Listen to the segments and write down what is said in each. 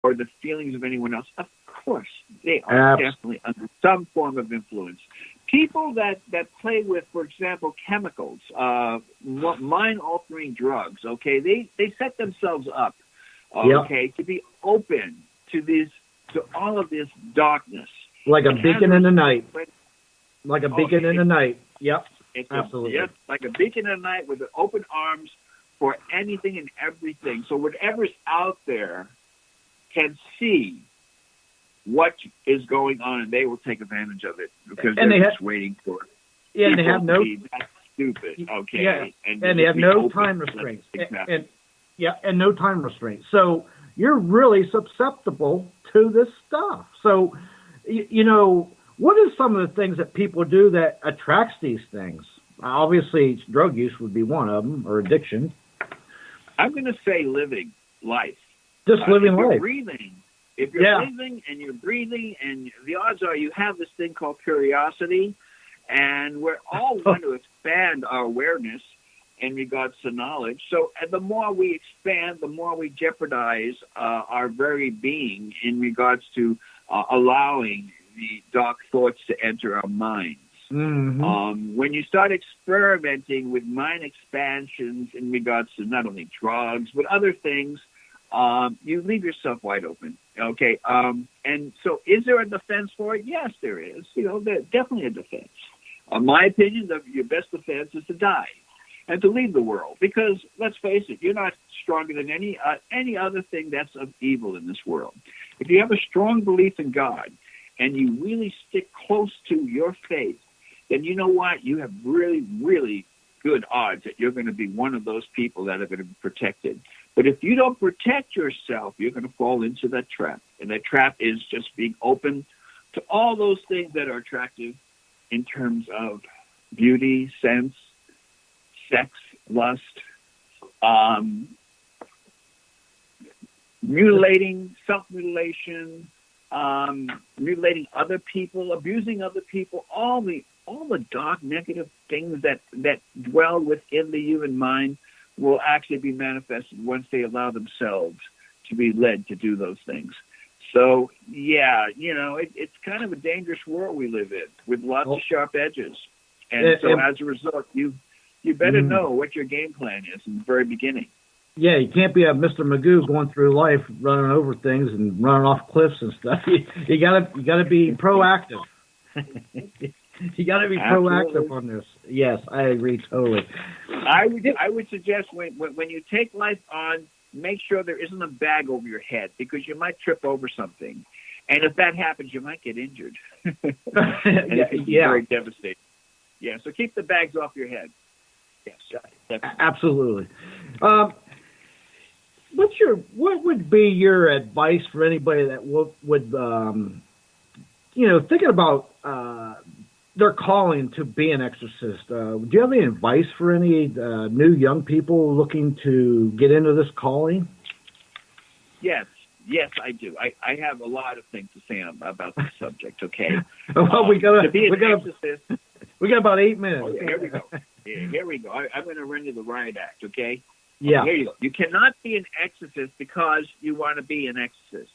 or the feelings of anyone else, of course, they are definitely under some form of influence. People that play with, for example, chemicals, mind-altering drugs, okay, they set themselves up, okay, to be open to all of this darkness. Like a beacon in the night. Like a beacon in the night. Yep, absolutely. Yep, like a beacon in the night with open arms for anything and everything. So whatever's out there can see what is going on, and they will take advantage of it because they're just waiting for it. Yeah, and they have no... That's stupid, okay? Yeah, and they have no time restraints. And no time restraints. So you're really susceptible to this stuff. So, what are some of the things that people do that attracts these things? Obviously, drug use would be one of them, or addiction. I'm going to say living life. Just living life. If you're living and you're breathing, and the odds are you have this thing called curiosity, and we're all want to expand our awareness in regards to knowledge. So the more we expand, the more we jeopardize our very being in regards to allowing the dark thoughts to enter our minds. Mm-hmm. When you start experimenting with mind expansions in regards to not only drugs, but other things, you leave yourself wide open. Okay. And so is there a defense for it? Yes, there is. There's definitely a defense. In my opinion, your best defense is to die and to leave the world. Because let's face it, you're not stronger than any other thing that's of evil in this world. If you have a strong belief in God and you really stick close to your faith, then you know what? You have really, really good odds that you're going to be one of those people that are going to be protected. But if you don't protect yourself, you're going to fall into that trap. And that trap is just being open to all those things that are attractive in terms of beauty, sense, sex, lust, mutilating, self-mutilation, mutilating other people, abusing other people, all the dark, negative things that dwell within the human mind will actually be manifested once they allow themselves to be led to do those things. So, it's kind of a dangerous world we live in with lots of sharp edges. And as a result, you better know what your game plan is in the very beginning. Yeah, you can't be a Mr. Magoo going through life running over things and running off cliffs and stuff. You gotta be proactive. You got to be proactive on this. Yes, I agree totally. I would suggest when you take life on, make sure there isn't a bag over your head because you might trip over something, and if that happens, you might get injured. And it can be very devastating. Yeah, so keep the bags off your head. Yes, definitely. Absolutely. What would be your advice for anybody that would thinking about their calling to be an exorcist? Do you have any advice for any new young people looking to get into this calling? Yes, I do. I have a lot of things to say about this subject. Okay. Well, we got about 8 minutes. Oh, yeah, here we go. Here we go. I'm going to run you the riot act. Okay. Yeah. Here you go. You cannot be an exorcist because you want to be an exorcist.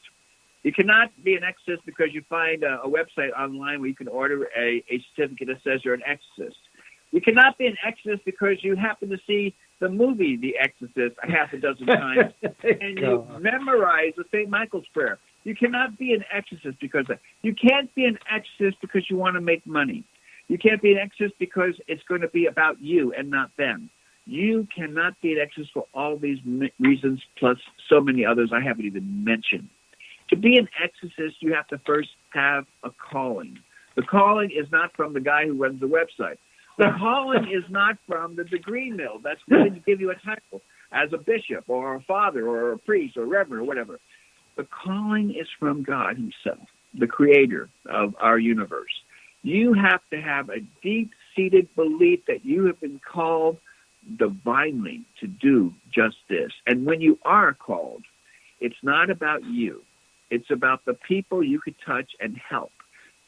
You cannot be an exorcist because you find a website online where you can order a certificate that says you're an exorcist. You cannot be an exorcist because you happen to see the movie The Exorcist a half a dozen times and you memorize the St. Michael's Prayer. You cannot be an exorcist because you can't be an exorcist because you want to make money. You can't be an exorcist because it's going to be about you and not them. You cannot be an exorcist for all these reasons plus so many others I haven't even mentioned. To be an exorcist, you have to first have a calling. The calling is not from the guy who runs the website. The calling is not from the degree mill that's willing to give you a title as a bishop or a father or a priest or reverend or whatever. The calling is from God himself, the creator of our universe. You have to have a deep-seated belief that you have been called divinely to do just this. And when you are called, it's not about you. It's about the people you could touch and help,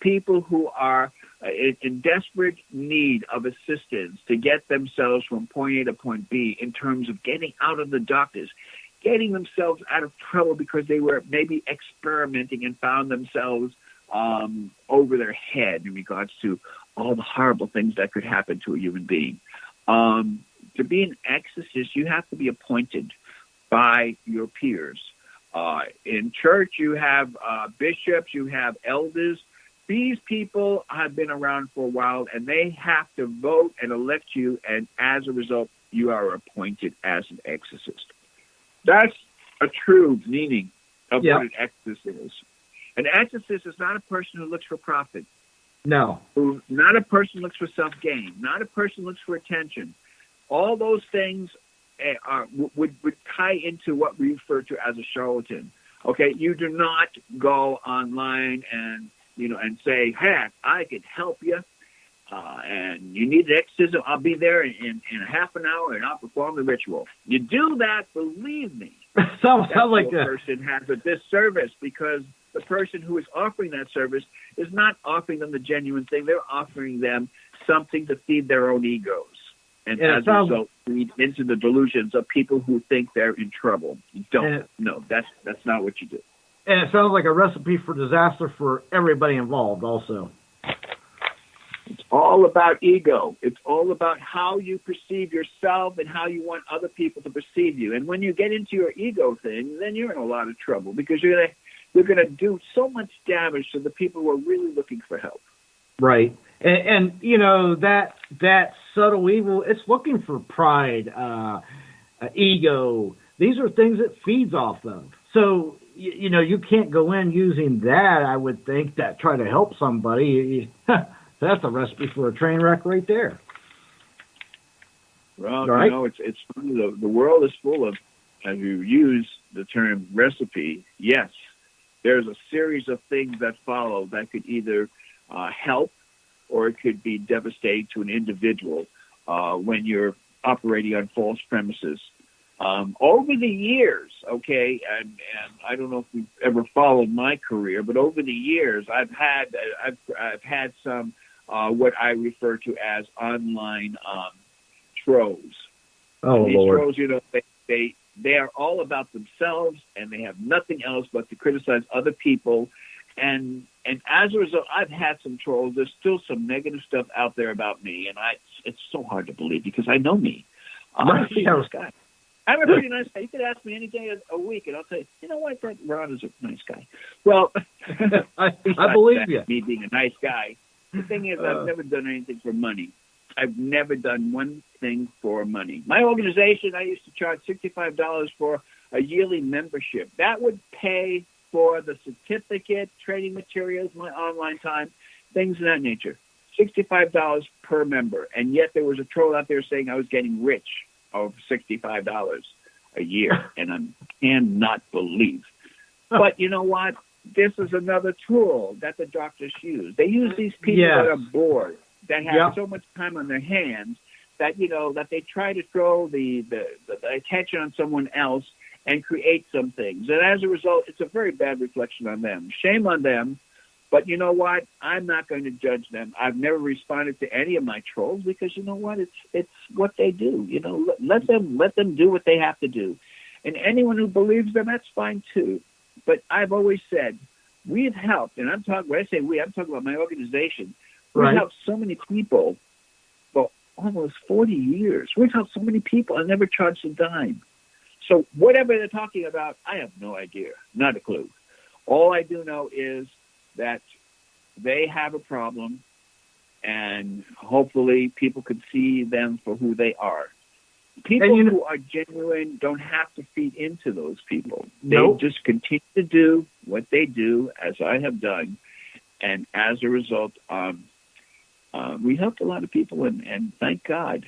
people who are in desperate need of assistance to get themselves from point A to point B in terms of getting out of the darkness, getting themselves out of trouble because they were maybe experimenting and found themselves over their head in regards to all the horrible things that could happen to a human being. To be an exorcist, you have to be appointed by your peers. In church, you have bishops, you have elders. These people have been around for a while, and they have to vote and elect you, and as a result, you are appointed as an exorcist. That's a true meaning of what an exorcist is. An exorcist is not a person who looks for profit. No. Not a person who looks for self-gain. Not a person who looks for attention. All those things would tie into what we refer to as a charlatan. Okay, you do not go online and say, "Hey, I could help you, and you need an exorcism. I'll be there in a half an hour, and I'll perform the ritual." You do that, believe me. Sounds like that person has a disservice, because the person who is offering that service is not offering them the genuine thing. They're offering them something to feed their own egos. And as a result, lead into the delusions of people who think they're in trouble. No, that's not what you do. And it sounds like a recipe for disaster for everybody involved also. It's all about ego. It's all about how you perceive yourself and how you want other people to perceive you. And when you get into your ego thing, then you're in a lot of trouble, because you're going to do so much damage to the people who are really looking for help. Right. And that subtle evil, it's looking for pride, ego. These are things it feeds off of. So, you can't go in using that, I would think, that try to help somebody. That's a recipe for a train wreck right there. Well, right? It's funny. The world is full of, as you use the term recipe, yes, there's a series of things that follow that could either help, or it could be devastating to an individual when you're operating on false premises. Over the years, okay, and I don't know if you've ever followed my career, but over the years, I've had some what I refer to as online trolls. Oh, these Lord. Trolls, they are all about themselves, and they have nothing else but to criticize other people. And as a result, I've had some trolls. There's still some negative stuff out there about me, and it's so hard to believe, because I know me. I'm a pretty nice guy. I'm a pretty nice guy. You could ask me any day of a week, and I'll tell you, you know what, that Ron is a nice guy. Well, I believe you. Me being a nice guy. The thing is, I've never done anything for money. I've never done one thing for money. My organization, I used to charge $65 for a yearly membership. That would pay for the certificate, training materials, my online time, things of that nature. $65 per member. And yet there was a troll out there saying I was getting rich of $65 a year. And I cannot believe. But you know what? This is another tool that the doctors use. They use these people that are bored, that have so much time on their hands, that, that they try to throw the attention on someone else and create some things. And as a result, it's a very bad reflection on them. Shame on them. But you know what? I'm not going to judge them. I've never responded to any of my trolls, because you know what? It's what they do. Let them do what they have to do. And anyone who believes them, that's fine too. But I've always said, we've helped, and when I say we, I'm talking about my organization. We've helped so many people for almost 40 years. We've helped so many people. I never charged a dime. So whatever they're talking about, I have no idea, not a clue. All I do know is that they have a problem, and hopefully people can see them for who they are. People who are genuine don't have to feed into those people. They just continue to do what they do, as I have done, and as a result, we helped a lot of people, and thank God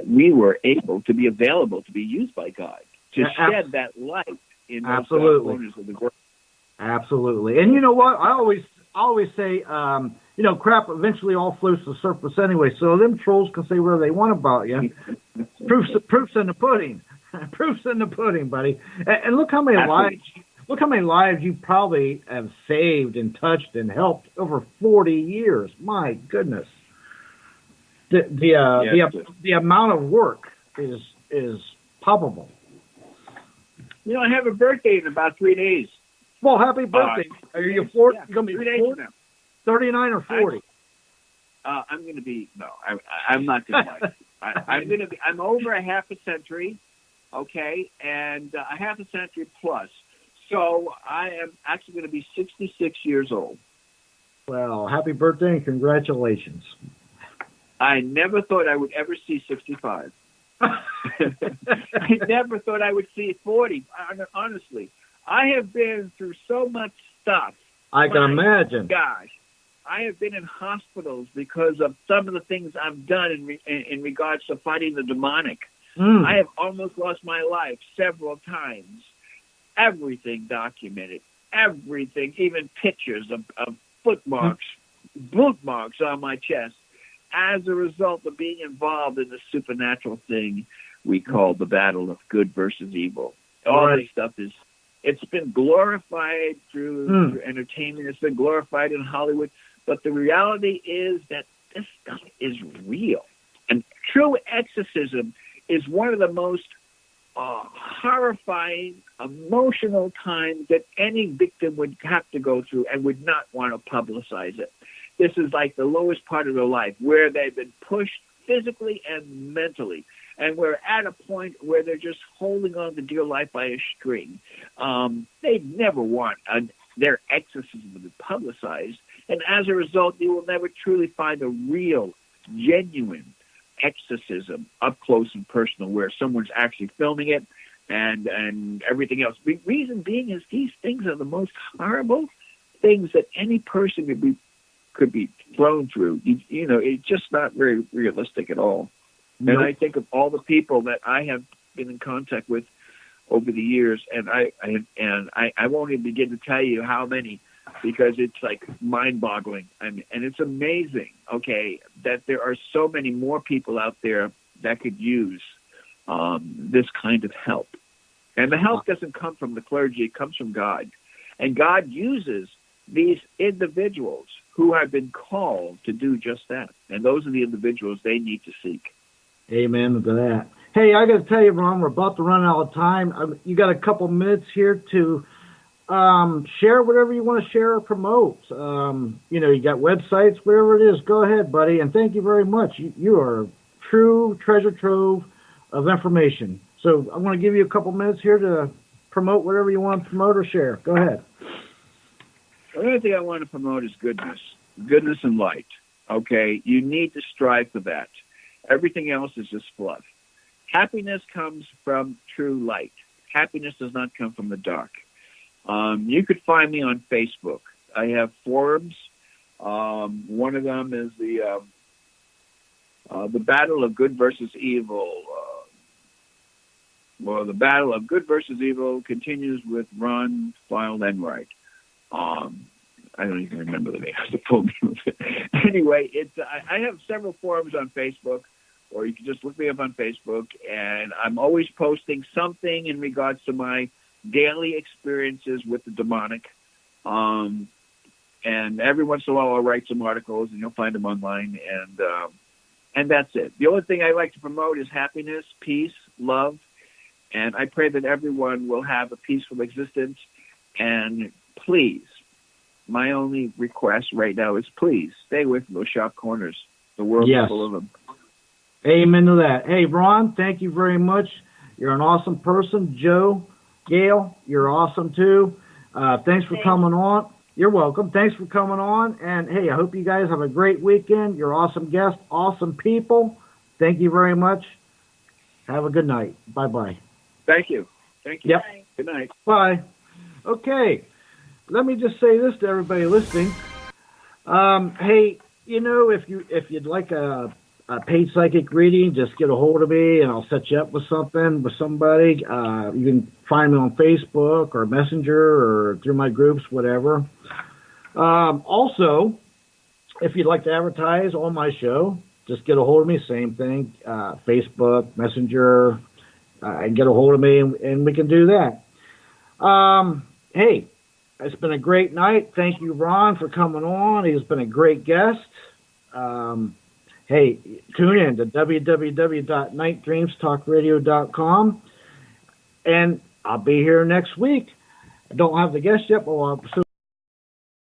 we were able to be available to be used by God to shed that light in those corners of the world. Absolutely. And you know what? I always say, crap eventually all floats to the surface anyway, so them trolls can say whatever they want about you. Proof's in the pudding. Proof's in the pudding, buddy. And look how many lives you probably have saved and touched and helped over 40 years. My goodness. The amount of work is palpable. I have a birthday in about 3 days. Well, happy birthday. Are you 40? Yeah, You're going to 3 be days 40? now. 39 or 40? I'm going to be, no, I'm not going to lie. I'm over a half a century, okay, and a half a century plus. So I am actually going to be 66 years old. Well, happy birthday and congratulations. I never thought I would ever see 65. I never thought I would see 40, honestly. I have been through so much stuff. I can imagine. Gosh, I have been in hospitals because of some of the things I've done in regards to fighting the demonic. I have almost lost my life several times. Everything documented. Everything, even pictures of foot marks, boot marks on my chest, as a result of being involved in the supernatural thing we call the battle of good versus evil. All this stuff it's been glorified through entertainment. It's been glorified in Hollywood. But the reality is that this stuff is real. And true exorcism is one of the most horrifying, emotional times that any victim would have to go through and would not want to publicize it. This is like the lowest part of their life, where they've been pushed physically and mentally, and we're at a point where they're just holding on to dear life by a string. They never want their exorcism to be publicized, and as a result, you will never truly find a real, genuine exorcism up close and personal, where someone's actually filming it and everything else. The reason being is these things are the most horrible things that any person could be thrown through. It's just not very realistic at all. Nope. And I think of all the people that I have been in contact with over the years, and I won't even begin to tell you how many, because it's like mind-boggling. And it's amazing, okay, that there are so many more people out there that could use this kind of help. And the help doesn't come from the clergy, it comes from God. And God uses these individuals who have been called to do just that. And those are the individuals they need to seek. Amen to that. Hey, I got to tell you, Ron, we're about to run out of time. You got a couple minutes here to share whatever you want to share or promote. You got websites, whatever it is. Go ahead, buddy. And thank you very much. You are a true treasure trove of information. So I'm going to give you a couple minutes here to promote whatever you want to promote or share. Go ahead. The only thing I want to promote is goodness and light. Okay, you need to strive for that. Everything else is just fluff. Happiness comes from true light. Happiness does not come from the dark. You could find me on Facebook. I have forums. One of them is the battle of good versus evil. The battle of good versus evil continues with Ronald Feyl Enright. I don't even remember the name of the full name of it. Anyway, I have several forums on Facebook, or you can just look me up on Facebook, and I'm always posting something in regards to my daily experiences with the demonic. And every once in a while I'll write some articles, and you'll find them online, and that's it. The only thing I like to promote is happiness, peace, love, and I pray that everyone will have a peaceful existence. And please, my only request right now is please stay away from those sharp corners. The world is full of them. Amen to that. Hey, Ron, thank you very much. You're an awesome person. Joe, Gail, you're awesome too. Thanks for coming on. You're welcome. Thanks for coming on. And, hey, I hope you guys have a great weekend. You're awesome guests, awesome people. Thank you very much. Have a good night. Bye-bye. Thank you. Thank you. Yep. Bye. Good night. Bye. Okay. Let me just say this to everybody listening. Hey, if you'd like a paid psychic reading, just get a hold of me and I'll set you up with somebody. You can find me on Facebook or Messenger or through my groups, whatever. Also, if you'd like to advertise on my show, just get a hold of me. Same thing, Facebook, Messenger, and get a hold of me and we can do that. Hey, it's been a great night. Thank you, Ron, for coming on. He's been a great guest. Hey, tune in to www.nightdreamstalkradio.com. And I'll be here next week. I don't have the guest yet, but